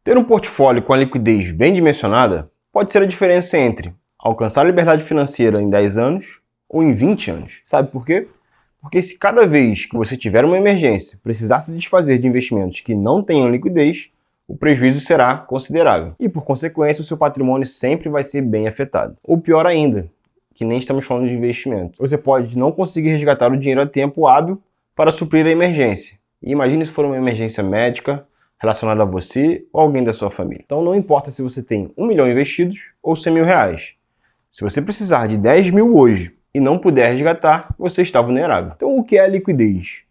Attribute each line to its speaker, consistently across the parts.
Speaker 1: Ter um portfólio com a liquidez bem dimensionada pode ser a diferença entre alcançar a liberdade financeira em 10 anos ou em 20 anos. Sabe por quê? Porque se cada vez que você tiver uma emergência precisar se desfazer de investimentos que não tenham liquidez, o prejuízo será considerável. E por consequência, o seu patrimônio sempre vai ser bem afetado. Ou pior ainda, que nem estamos falando de investimento. Você pode não conseguir resgatar o dinheiro a tempo hábil para suprir a emergência. E imagine se for uma emergência médica, relacionado a você ou alguém da sua família. Então não importa se você tem 1 milhão investidos ou 100 mil reais. Se você precisar de 10 mil hoje e não puder resgatar, você está vulnerável. Então o que é a liquidez?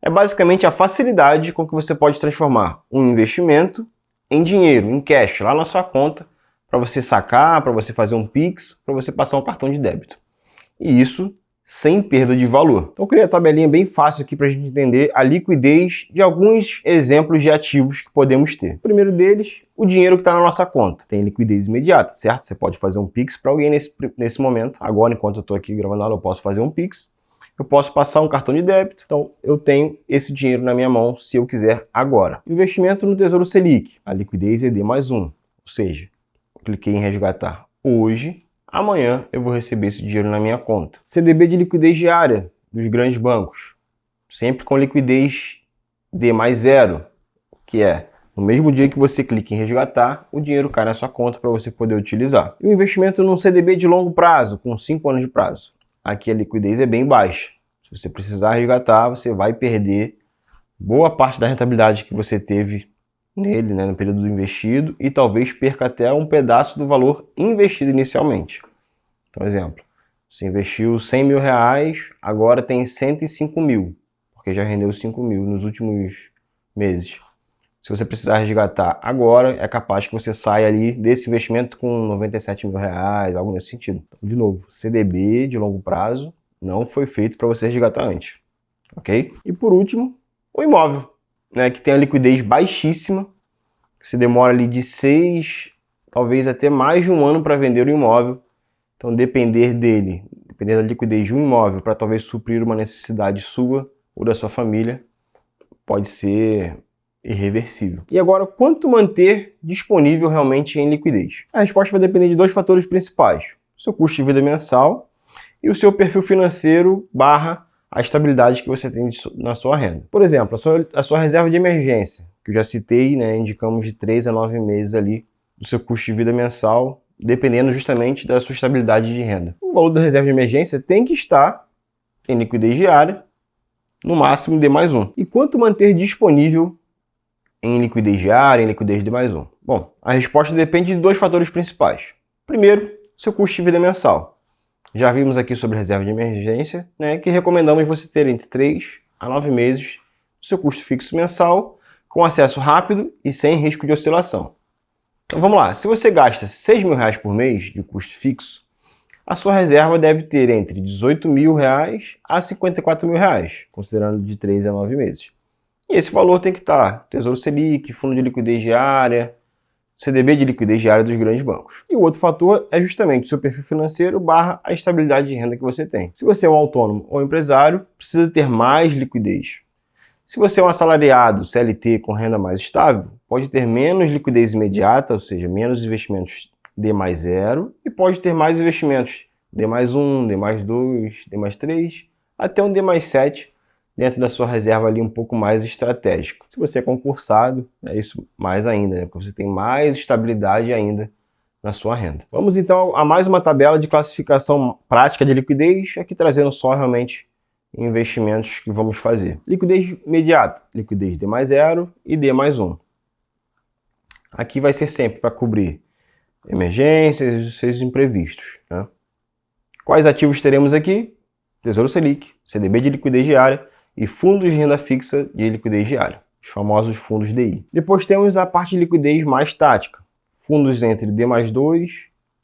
Speaker 1: É basicamente a facilidade com que você pode transformar um investimento em dinheiro, em cash, lá na sua conta, para você sacar, para você fazer um Pix, para você passar um cartão de débito. E isso sem perda de valor. Então eu criei a tabelinha bem fácil aqui para a gente entender a liquidez de alguns exemplos de ativos que podemos ter. O primeiro deles, o dinheiro que está na nossa conta. Tem liquidez imediata, certo? Você pode fazer um Pix para alguém nesse momento. Agora, enquanto eu estou aqui gravando aula, eu posso fazer um Pix. Eu posso passar um cartão de débito. Então eu tenho esse dinheiro na minha mão se eu quiser agora. Investimento no Tesouro Selic. A liquidez é D+1. Ou seja, cliquei em resgatar hoje. Amanhã eu vou receber esse dinheiro na minha conta. CDB de liquidez diária dos grandes bancos. Sempre com liquidez D+0, que é no mesmo dia que você clica em resgatar, o dinheiro cai na sua conta para você poder utilizar. E o investimento num CDB de longo prazo, com 5 anos de prazo. Aqui a liquidez é bem baixa. Se você precisar resgatar, você vai perder boa parte da rentabilidade que você teve nele, no período investido, e talvez perca até um pedaço do valor investido inicialmente. Então, exemplo, você investiu 100 mil reais, agora tem 105 mil, porque já rendeu 5 mil nos últimos meses. Se você precisar resgatar agora, é capaz que você saia ali desse investimento com 97 mil reais, algo nesse sentido. Então, de novo, CDB de longo prazo não foi feito para você resgatar antes, ok? E por último, o imóvel, que tem a liquidez baixíssima. Você demora ali de 6, talvez até mais de um ano para vender o imóvel. Então depender da liquidez de um imóvel para talvez suprir uma necessidade sua ou da sua família, pode ser irreversível. E agora, quanto manter disponível realmente em liquidez? A resposta vai depender de dois fatores principais: o seu custo de vida mensal e o seu perfil financeiro / a estabilidade que você tem na sua renda. Por exemplo, a sua reserva de emergência, que eu já citei, indicamos de 3 a 9 meses ali do seu custo de vida mensal, dependendo justamente da sua estabilidade de renda. O valor da reserva de emergência tem que estar em liquidez diária, no máximo D+1. E quanto manter disponível em liquidez diária, em liquidez D+1? Bom, a resposta depende de dois fatores principais. Primeiro, seu custo de vida mensal. Já vimos aqui sobre reserva de emergência, que recomendamos você ter entre 3 a 9 meses do seu custo fixo mensal, com acesso rápido e sem risco de oscilação. Então vamos lá, se você gasta 6 mil reais por mês de custo fixo, a sua reserva deve ter entre 18 mil reais a 54 mil reais, considerando de 3 a 9 meses. E esse valor tem que estar Tesouro Selic, fundo de liquidez diária, CDB de liquidez diária dos grandes bancos. E o outro fator é justamente o seu perfil financeiro / a estabilidade de renda que você tem. Se você é um autônomo ou empresário, precisa ter mais liquidez. Se você é um assalariado, CLT com renda mais estável, pode ter menos liquidez imediata, ou seja, menos investimentos D+0, e pode ter mais investimentos D+1, D+2, D+3, até um D+7, dentro da sua reserva ali um pouco mais estratégico. Se você é concursado, é isso mais ainda, porque você tem mais estabilidade ainda na sua renda. Vamos então a mais uma tabela de classificação prática de liquidez, aqui trazendo só realmente investimentos que vamos fazer. Liquidez imediata, liquidez D+0 e D+1. Aqui vai ser sempre para cobrir emergências e os seus imprevistos. Quais ativos teremos aqui? Tesouro Selic, CDB de liquidez diária e fundos de renda fixa de liquidez diária, os famosos fundos DI. Depois temos a parte de liquidez mais tática, fundos entre D+2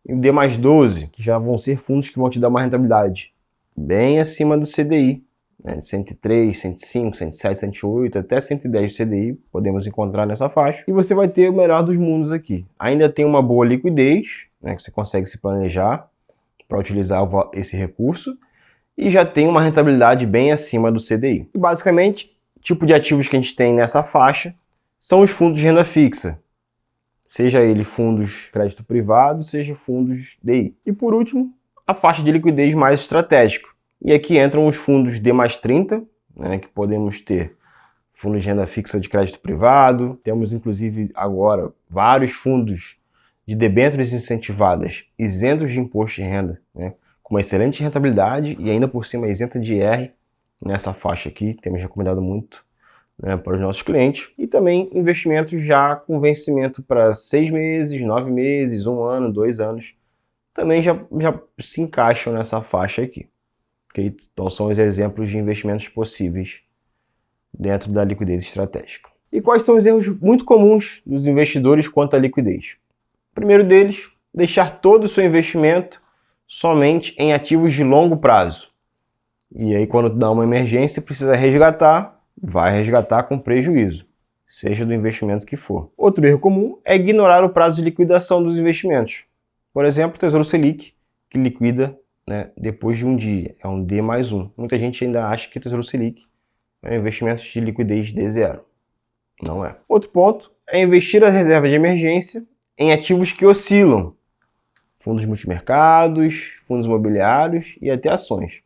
Speaker 1: e D+12, que já vão ser fundos que vão te dar uma rentabilidade bem acima do CDI, 103, 105, 107, 108, até 110 do CDI, podemos encontrar nessa faixa. E você vai ter o melhor dos mundos aqui. Ainda tem uma boa liquidez, que você consegue se planejar para utilizar esse recurso, e já tem uma rentabilidade bem acima do CDI. E basicamente, o tipo de ativos que a gente tem nessa faixa são os fundos de renda fixa, seja ele fundos de crédito privado, seja fundos DI. E por último, a faixa de liquidez mais estratégica. E aqui entram os fundos D+30, né, que podemos ter fundos de renda fixa de crédito privado, temos inclusive agora vários fundos de debêntures incentivadas isentos de imposto de renda, né, com uma excelente rentabilidade e ainda por cima isenta de IR nessa faixa aqui, temos recomendado muito, né, para os nossos clientes. E também investimentos já com vencimento para 6 meses, 9 meses, 1 ano, 2 anos, também já se encaixam nessa faixa aqui. Okay? Então são os exemplos de investimentos possíveis dentro da liquidez estratégica. E quais são os erros muito comuns dos investidores quanto à liquidez? O primeiro deles, deixar todo o seu investimento somente em ativos de longo prazo. E aí quando dá uma emergência, precisa resgatar, vai resgatar com prejuízo, seja do investimento que for. Outro erro comum é ignorar o prazo de liquidação dos investimentos. Por exemplo, o Tesouro Selic, que liquida, né, depois de um dia, é um D+1. Muita gente ainda acha que o Tesouro Selic é um investimento de liquidez D0. Não é. Outro ponto é investir as reservas de emergência em ativos que oscilam. Fundos multimercados, fundos imobiliários e até ações.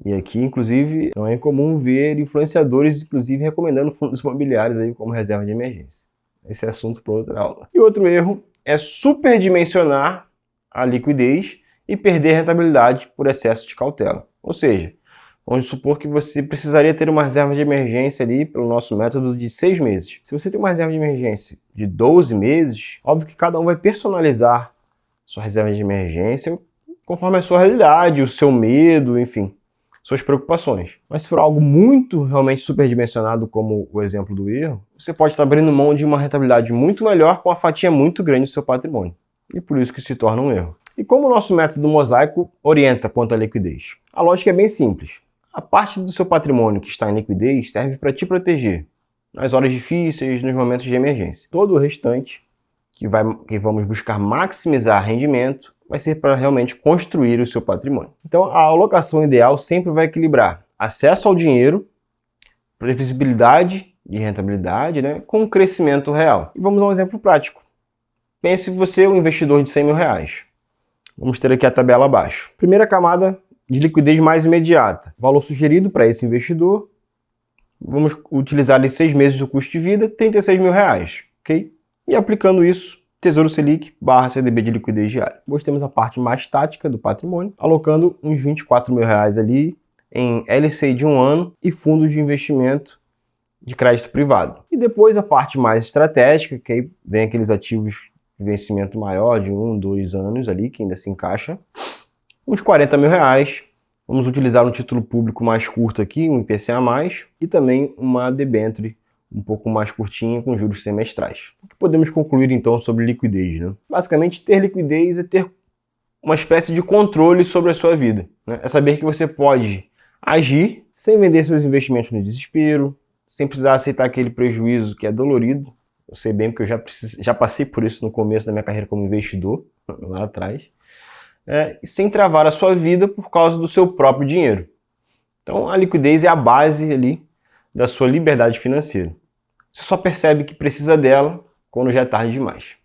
Speaker 1: E aqui, inclusive, não é incomum ver influenciadores, inclusive, recomendando fundos imobiliários aí como reserva de emergência. Esse é assunto para outra aula. E outro erro é superdimensionar a liquidez e perder rentabilidade por excesso de cautela. Ou seja, vamos supor que você precisaria ter uma reserva de emergência ali, pelo nosso método, de 6 meses. Se você tem uma reserva de emergência de 12 meses, óbvio que cada um vai personalizar sua reserva de emergência conforme a sua realidade, o seu medo, enfim, suas preocupações. Mas se for algo muito realmente superdimensionado, como o exemplo do erro, você pode estar abrindo mão de uma rentabilidade muito melhor com uma fatia muito grande do seu patrimônio. E por isso que se torna um erro. E como o nosso método mosaico orienta quanto à liquidez? A lógica é bem simples. A parte do seu patrimônio que está em liquidez serve para te proteger nas horas difíceis, nos momentos de emergência. Todo o restante, que vamos buscar maximizar rendimento, vai ser para realmente construir o seu patrimônio. Então, a alocação ideal sempre vai equilibrar acesso ao dinheiro, previsibilidade de rentabilidade, né, com o crescimento real. E vamos a um exemplo prático. Pense você é um investidor de 100 mil reais. Vamos ter aqui a tabela abaixo. Primeira camada de liquidez mais imediata. Valor sugerido para esse investidor. Vamos utilizar em 6 meses do custo de vida, 36 mil reais. Okay? E aplicando isso, Tesouro Selic / CDB de liquidez diária. Depois temos a parte mais tática do patrimônio, alocando uns 24 mil reais ali em LCI de 1 ano e fundos de investimento de crédito privado. E depois a parte mais estratégica, que aí vem aqueles ativos de vencimento maior, de 1, 2 anos ali, que ainda se encaixa, uns 40 mil reais. Vamos utilizar um título público mais curto aqui, um IPCA+, e também uma debênture um pouco mais curtinha com juros semestrais. O que podemos concluir então sobre liquidez, né? Basicamente, ter liquidez é ter uma espécie de controle sobre a sua vida, né? É saber que você pode agir sem vender seus investimentos no desespero, sem precisar aceitar aquele prejuízo que é dolorido. Eu sei bem porque eu já passei por isso no começo da minha carreira como investidor, lá atrás. E sem travar a sua vida por causa do seu próprio dinheiro. Então a liquidez é a base ali da sua liberdade financeira. Você só percebe que precisa dela quando já é tarde demais.